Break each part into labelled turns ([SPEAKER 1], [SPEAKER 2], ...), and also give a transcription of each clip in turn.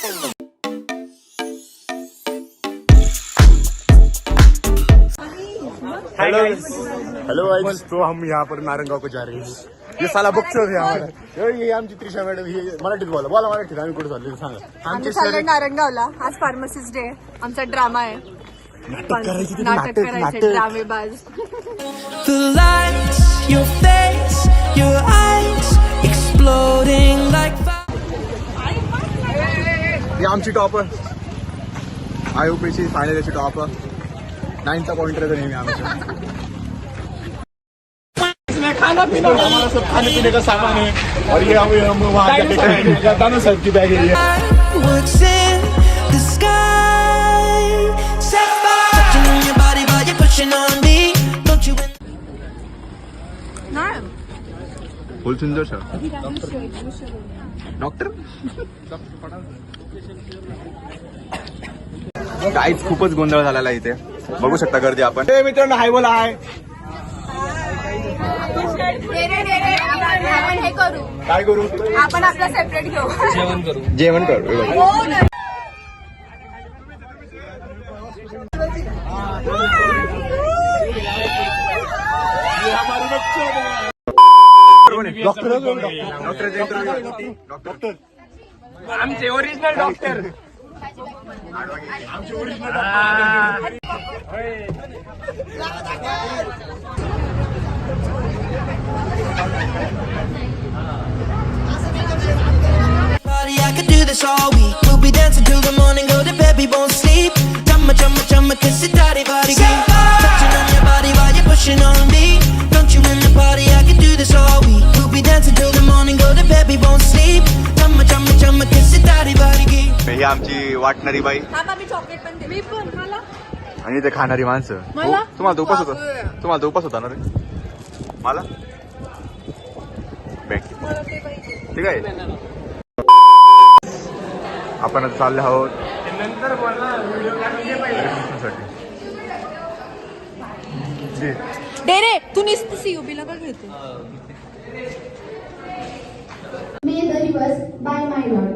[SPEAKER 1] Hello guys, तो हम यहाँ पर नारंगाव को जा रहे हैं. ये साला बघतोय आम्हाला. ये आमची त्रिशा मॅडम, ही मराठीत बोला मराठीत. आम्ही कुठे चाललो सांगा.
[SPEAKER 2] आम्ही चाललोय नारंगावला. आज फार्मसिस्ट डे. आमचा ड्रामा आहे. नाटक करायचे ड्रामेबाज.
[SPEAKER 3] The lights, your face, your eyes exploding like
[SPEAKER 1] ही आमची टॉपर IOPची फायनल याची टॉपर 9चा पॉइंटर आहे नेहमी आमच्या. खाना पीना हमारा सब खाने पीने का सामान है. और ये हम वहाँ जाता सर की बैग है.
[SPEAKER 3] fireworks in the sky. Set fire. Touching on your body while you're pushing on me. Don't you
[SPEAKER 2] नाही
[SPEAKER 1] फुल सुंदर सर. डॉक्टर काहीच खूपच गोंधळ झालेला आहे इथे. बघू शकता गर्दी आपण. मित्रांनो हाय बोला. हाय
[SPEAKER 2] आपण हे करू.
[SPEAKER 1] काय करू?
[SPEAKER 2] आपण आपलं सेपरेट घेऊ.
[SPEAKER 1] जेवण करू. डॉक्टर
[SPEAKER 4] आमचे original doctor.
[SPEAKER 3] party, I could do this all week. We'll be dancing till the morning, go to bed, we won't sleep. Chumma, chumma, chumma, kiss it, daddy, body, touching on your body while you're pushing on me. Don't you in the party, I could do this all week. We'll be dancing till the morning, go to bed, we won't sleep. Chumma, chumma, chumma, kiss it, daddy, body,
[SPEAKER 1] ही आमची वाटणारी बाई
[SPEAKER 2] chocolate पण दे. मी पण. मला
[SPEAKER 1] आणि ते खाणारी माणसं.
[SPEAKER 2] मला?
[SPEAKER 1] तुम्हाला तो उपास होता. तुम्हाला तो उपास होता ना रे. मला बँक ठीक आहे. आपण आता चालले आहोत
[SPEAKER 4] नंतर
[SPEAKER 2] दे रे. तू नुसतं सीओबीला का घेते?
[SPEAKER 5] May the rivers by my Lord.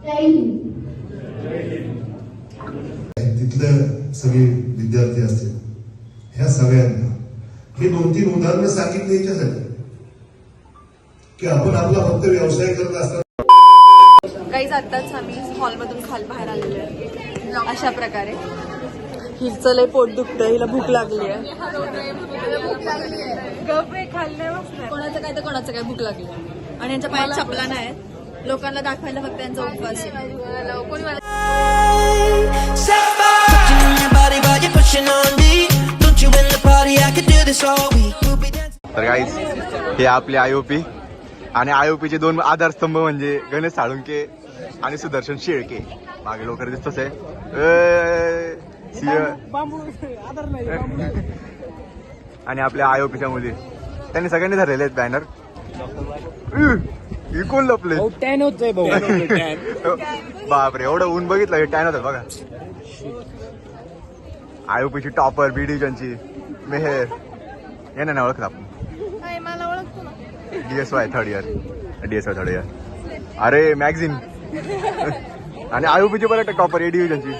[SPEAKER 5] जय हिंद.
[SPEAKER 6] तिथले सगळे विद्यार्थी असतील ह्या सगळ्यांना हे 2-3 उदाहरणं सांगितली याच्यासाठी की आपण आपला फक्त व्यवसाय करत असताना.
[SPEAKER 2] गाईज आत्ताच आम्ही हॉलमधून बाहेर आलेलो आहे. अशा प्रकारे हिचं लय पोट दुखतं. हिला भूक लागली आहे. कोणाचं काय तर कोणाचं काय भूक लागली. आणि यांच्या पायात चपला नाही. लोकांना दाखवायला फक्त यांचा उपवास आहे.
[SPEAKER 3] set fire. Touching on your body while you're pushing on me. Don't you in the party, I could do this all week. We'll be dancing.
[SPEAKER 1] तर गाईज हे आपले IOP आणि IOPचे 2 आधारस्तंभ म्हणजे गणेश साळुंके आणि सुदर्शन शेळके. मागे लवकर दिसतोच आहे. आणि आपल्या IOPच्या मुली त्यांनी सगळ्यांनी धरलेले आहेत बॅनर. कोण लपले?
[SPEAKER 4] टॅन होतोय भाऊ.
[SPEAKER 1] बापरे, एवढं ऊन बघितलं. हे टॅन होतं बघा. IOPची टॉपर बी डिव्हिजनची मेहर यांना नाही ओळखत आपण. DSY third year. अरे मॅगझिन. आणि IOPची बरं टॉपर A डिव्हिजनची.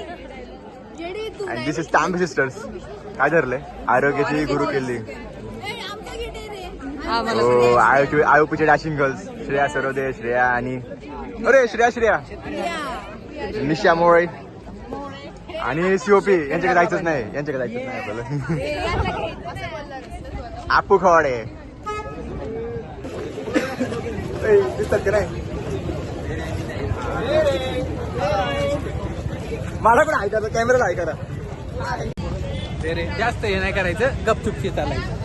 [SPEAKER 1] आणि दिस इज स्टॅम्प सिस्टर्स. काय धरलंय? आरोग्याची गुरु केली. IOPचे डॅशिंग गर्ल्स श्रेया सरोदे, श्रेया आणि अरे श्रेया निशा मोळे आणि COP. यांच्याकडे जायचंच नाही आपल्याला. आपू खवाडे दिसतात का नाही? मला पण ऐकायचं. कॅमेराला ऐकायला.
[SPEAKER 4] जास्त हे नाही करायचं. गपचूप चालायचं.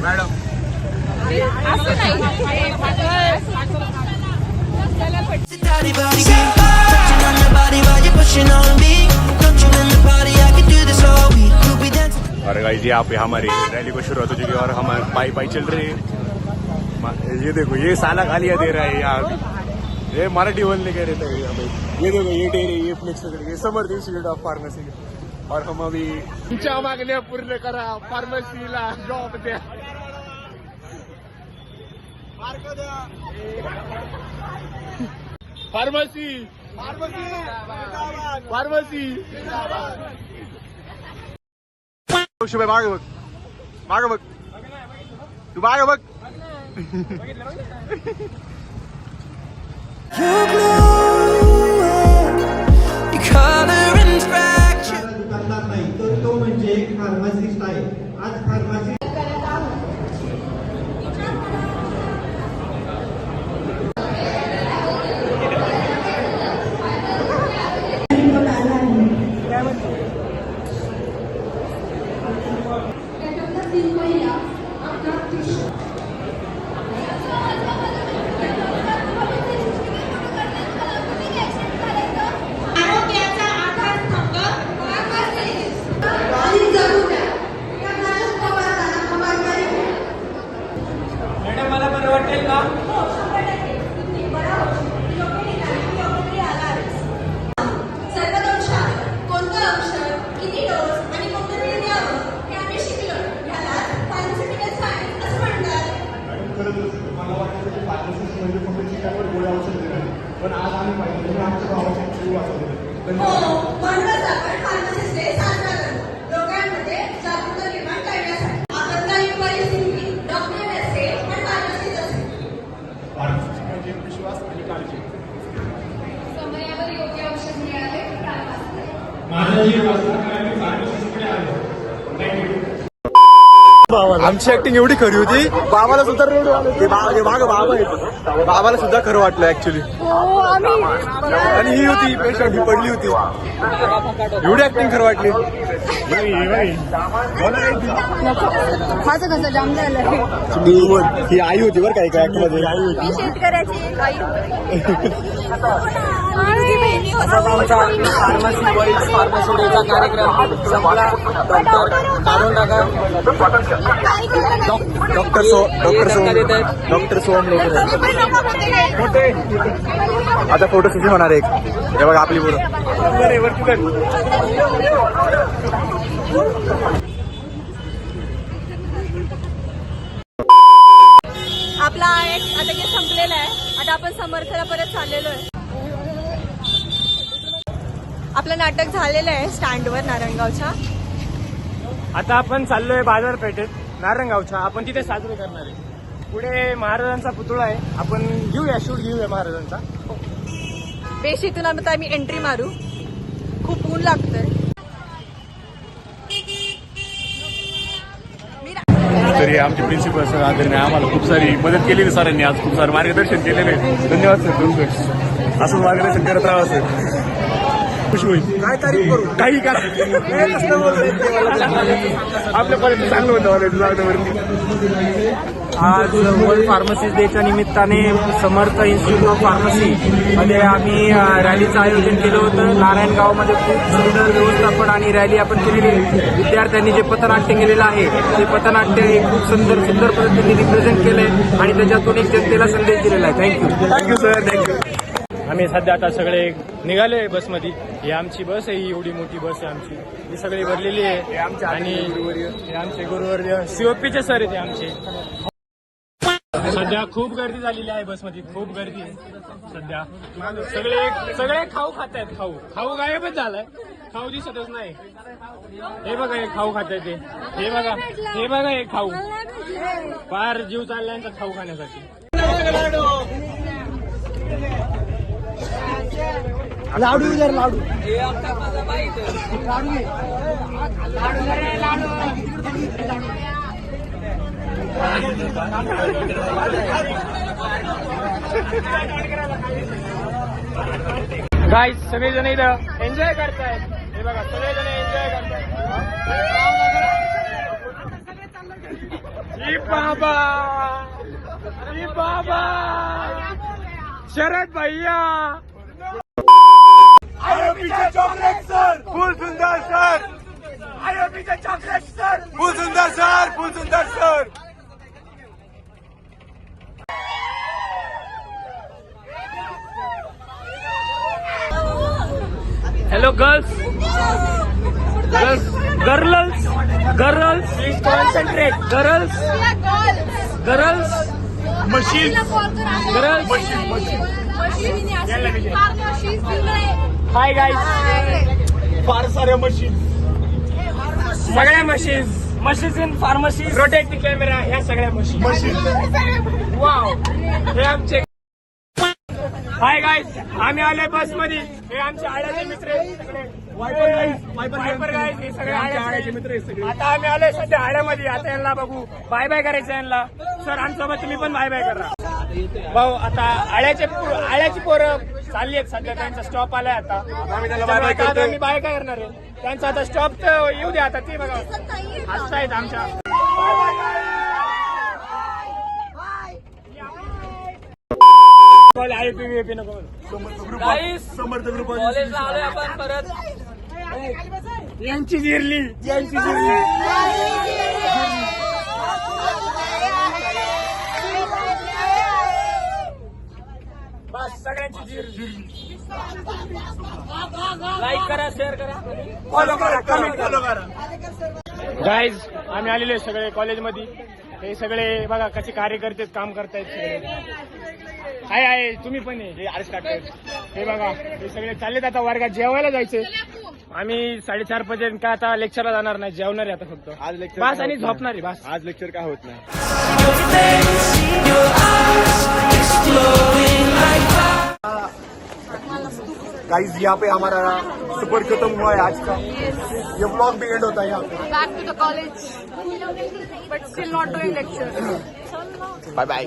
[SPEAKER 4] Madam
[SPEAKER 3] Daddy, body, touching on your body while you're pushing on me. Don't you in the party, I could do this all week. We'll be dancing.
[SPEAKER 1] और गाइस ये आप हमारी रैली को शुरू हो चुकी है और हम पाई चल रहे हैं. ये देखो ये साला गालियां दे रहा है यार. ये मराठी बोलने के रहते हैं. ये देखो ये डेरी, ये फ्लेक्स, ये समर्थ इंस्टीट्यूट ऑफ फार्मसी. और हम अभी तुमच्या मागण्या पूर्ण करा. फार्मसीला जॉब द्या. फार्मसी फार्मसी शुभे मागे बघ तू मागे बघ
[SPEAKER 3] Your color and fracture.
[SPEAKER 7] दुकानदार नाही तर तो म्हणजे एक फार्मासिस्ट आहे. आज फार्मसी
[SPEAKER 5] आरोग्याचा आधारस्तंभ फार्मसी. आणि जरूर द्या. या नाशक पदार्थांना खबरदारी घ्या.
[SPEAKER 4] मॅडम मला बरं वाटेल का?
[SPEAKER 5] सर्वदंशात कोणतं औषध, किती डोस आणि कोणतं वेळ द्यावं हे आम्ही शिकलो. याला फार्मास्युटिकल सायन्स असं म्हणतात.
[SPEAKER 6] मला वाटतं की फार्मसिस्ट म्हणजे फक्त चिकावर गोळ्या औषध देणार पण आज आम्ही पाहिजे आमच्या भावाची जीव वाचवले.
[SPEAKER 5] हो, म्हणूनच आपण फार्मसिस्ट डे साजरा करतो. लोकांमध्ये जागरूकता निर्माण करण्यासाठी. आपत्कालीन परिस्थिती डॉक्टर नसते पण फार्मसिस्ट असते.
[SPEAKER 6] फार्मसिस्ट म्हणजे विश्वास आणि काळजी.
[SPEAKER 5] समयावर योग्य औषध मिळाले
[SPEAKER 1] आमची ऍक्टिंग एवढी खरी होती बाबाला सुद्धा बाबाला सुद्धा खरं वाटलं ऍक्च्युली. आणि ही होती पेशंट ही पडली होती एवढी ऍक्टिंग खरं वाटली.
[SPEAKER 2] माझं कसं जाम झालं.
[SPEAKER 1] ही आई होती बरं काय ऍक्ट मध्ये आई होती.
[SPEAKER 2] शेतकऱ्याची आई
[SPEAKER 4] फार्मसी डेचा कार्यक्रम संपला. काढून टाका.
[SPEAKER 1] डॉक्टर सोहम लोक आता फोटो सुद्धा होणार एक. हे बघा आपली पोरं.
[SPEAKER 2] आपला एक आता हे संपलेला आहे. आता आपण समर्थला परत चाललेलो आहे. आपलं नाटक झालेलं आहे स्टँडवर नारायणगावच्या.
[SPEAKER 8] आता आपण चाललोय बाजारपेठेत नारायणगावच्या. आपण तिथे साजरे करणार आहे. पुढे महाराजांचा पुतळा आहे. आपण घेऊया शूट घेऊया महाराजांचा.
[SPEAKER 2] बेशीतून आता आम्ही एंट्री मारू. खूप ऊन लागतंय.
[SPEAKER 1] तरी आमचे प्रिन्सिपल सर आदरणीय आम्हाला खूप सारी मदत केलेली सरांनी. आज खूप सारं मार्गदर्शन केलेलं आहे. धन्यवाद सर. असं मार्गदर्शन करत राहा सर. खुश होईल. काय तारीफ करू काही का आपल्यापर्यंत चांगलं होतं लागण्यावरती.
[SPEAKER 4] आज वर्ल्ड फार्मसी डेच्या निमित्ताने समर्थ इन्स्टिट्यूट ऑफ फार्मसी मध्ये आम्ही रॅलीचं आयोजन केलं होतं. नारायणगावमध्ये खूप सुंदर व्यवस्थापन आणि रॅली आपण केलेली आहे. विद्यार्थ्यांनी जे पथनाट्य केलेलं आहे ते पथनाट्य हे खूप सुंदर पद्धतीने रिप्रेझेंट केलंय आणि त्याच्यातून एक जनतेला संदेश दिलेला आहे.
[SPEAKER 1] Thank you sir. थँक्यू.
[SPEAKER 8] आम्ही सध्या आता सगळे निघालोय बसमध्ये. ही आमची बस आहे. ही एवढी मोठी बस आहे आमची. ही सगळी भरलेली आहे. आणि हे आमचे गुरुवर्य सीओपीचे सर आहे ते आमचे. सध्या खूप गर्दी झालेली आहे बसमध्ये. खूप गर्दी आहे सध्या. सगळे खाऊ खात आहेत. खाऊ गायबच झालाय. खाऊ दिसतच नाही. हे बघा हे खाऊ खात आहे ते. हे बघा हे खाऊ. फार जीव चाललाय यांचा खाऊ खाण्यासाठी.
[SPEAKER 4] लाडू जर लाडू
[SPEAKER 8] गाईज सगळेजण इथं एन्जॉय करतायत. हे बघा सगळेजण एन्जॉय करतायत. बाबा शरद भैया
[SPEAKER 1] चॉकलेट सर फुल सुंदर सर. आयोपीचे चॉकलेट सर फुल सुंदर sir.
[SPEAKER 8] Hello girls, please concentrate. Girls,
[SPEAKER 1] machine
[SPEAKER 8] hi guys,
[SPEAKER 1] फार साऱ्या मशीन.
[SPEAKER 8] सगळ्या machines in pharmacy rotate the camera, ह्या सगळ्या मशीन. वाव, हे आमचे. हाय गाईज, आम्ही आलोय बस मध्ये. हे आमचे आळ्याचे मित्र आहेत सगळे. वायपर गाईज, हे सगळे आळ्याचे मित्र आहेत सगळे. आता आम्ही आलोय सध्या आळ्यामध्ये. आता यांना बघू, बाय बाय करायचं यांना. सर आमच्यासोबत तुम्ही पण बाय बाय करा. भाऊ, आता आळ्याची पोरं चालली आहेत सध्या, त्यांचा स्टॉप आलाय आता.
[SPEAKER 1] आम्ही त्याला बाय बाय करतोय.
[SPEAKER 8] आम्ही बाय काय करणार आहे त्यांचा आता स्टॉप तर येऊ द्या. आता ते बघा हसतायत आमच्या. आहे तुम्ही नको.
[SPEAKER 1] समर्थ ग्रुप
[SPEAKER 4] कॉलेजला आलोय आपण परत.
[SPEAKER 8] यांची जिरली. बस सगळ्यांची जिरली.
[SPEAKER 4] लाईक करा, शेअर करा.
[SPEAKER 1] फॉलो करा, कमेंट फॉलो करा.
[SPEAKER 8] गाईज, आम्ही आलेले सगळे कॉलेजमध्ये. हे सगळे बघा कसे कार्यकर्ते काम करतायत सगळे. आहे तुम्ही पण हे आरस काढतायत. हे बघा, हे सगळे चाललेत आता वर्गात जेवायला जायचे. आम्ही 4:30 पर्यंत काय आता लेक्चरला जाणार नाही, जेवणार आहे आता फक्त.
[SPEAKER 1] आज लेक्चर
[SPEAKER 8] बस आणि झोपणार आहे बस.
[SPEAKER 1] आज लेक्चर काय होत नाही. गाइस, यहाँ पे हमारा सुपर खत्म हुआ है आज का. ये व्लॉग भी एंड होता है यहाँ पे.
[SPEAKER 2] Back to the college, but still not doing lecture.
[SPEAKER 1] Bye bye.